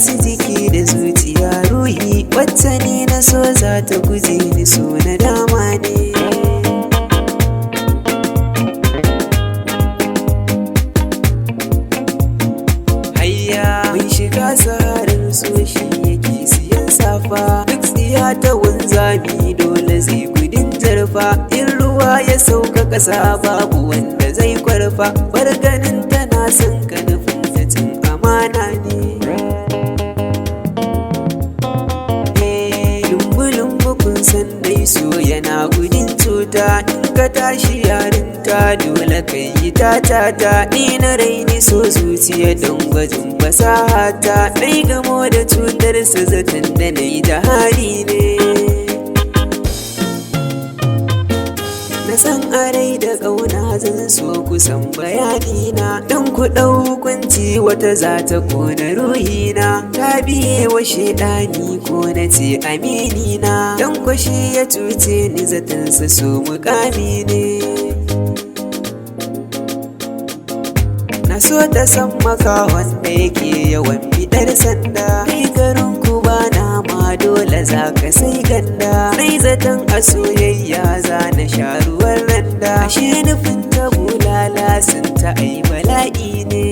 ci jiki da zuciya ruhi, wacce ni na so za ta guje ni, so na dama ne. Mai shiga saharar so shi yake siyan safa, duk tsiya ta wanzami dole zai gudun jarfa. In ruwa ya sauka ƙasa babu wanda zai kwarfa, bar ganin tana son ka nufin ta cin amana ne. Lumbu-lumbu kun san dai so yana gudun cuta, in ka tashi yarinta dole ka yi tatata. Ni na raini so zuciya don gwajin fasahata, ɗai gamo da cutar sa zaton da na yi da hali ne. Na san arai da ƙauna zan so kusan bayanina, don ku ɗau hukunci wata za ta kona ruhina. Ta biye wa shaidani ko na ce aminina, don kwashi ya cuce ni zatansa so mukami ne. Na so ta san maka wanda yake yawan bidar sanda, kai garin ku ba na ma dole za ka sai ganda. Nai zaton a soyayya za na sha ruwan randa, ashe nufin ta bulala sun ta ai bala'i ne.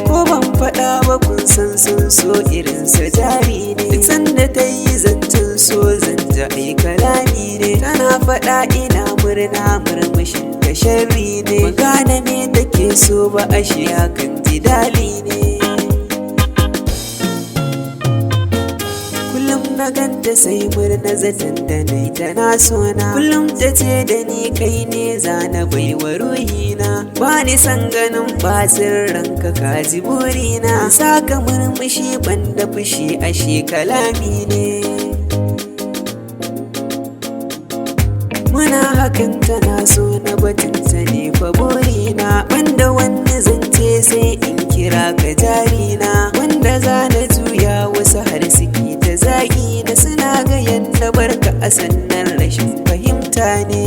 Ko ban faɗa ba kun san sun so irinsa jari ne, duk sanda ta yi zancen so zanja ai kalami ne. Tana faɗa ina murna murmushin ta sharri ne, magana me take so ba ashe hakan jidali ne. Kullum na ganta sai murna zaton da nai tana sona, kullum ta ce da ni kai ne zana baiwa ruhina. Ba ni san ganin bacin ranka ka ji burina, saka murmushi banda fushi ashe kalami ne. Muna hakan tana so na batunta ne fa burina, banda wani zance sai in kira ka jarina. Wanda za na juya wasu har suke ta zagi na, suna ga yadda barka a sannan rashin fahimta ne.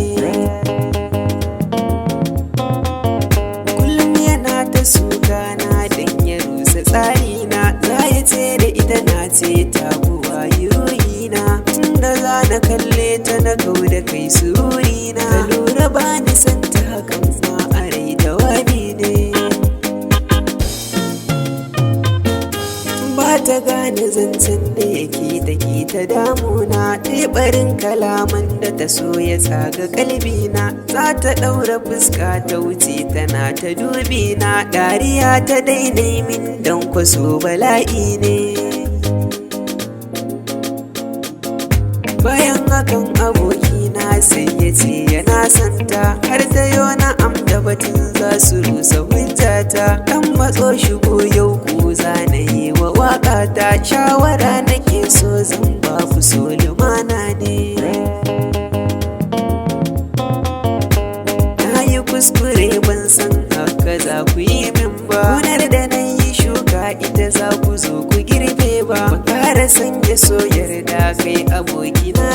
Kullum yana ta suka na don ya rusa tsarina, za ya ce da ita na ce ta buwayi ruhina. Tunda za na kalle ta na kau da kai sururina, ka lura ba ni san ta hakan ma a rai jawabi ne. Ba ta gane zancen da yake take ta damuna, teɓarin kalaman da ta so ya tsaga kalbina. Za ta ɗaura fuska ta wuce tana ta dubina, dariya ta daidai min don kwaso bala'i ne. Bayan hakan abokina sai ya ce yana santa, har ta yona amda batun za su rusa hujjata. Dan matso shigo yau ku zanayi wa waƙata, shawara nake so zan ba ku so lumana ne. Na yi kuskure ban san haka za ku yi min ba, gonar da na yi shuka ita za ku zo ku girbe ba. Ba ƙara sanya so yarda kai abokina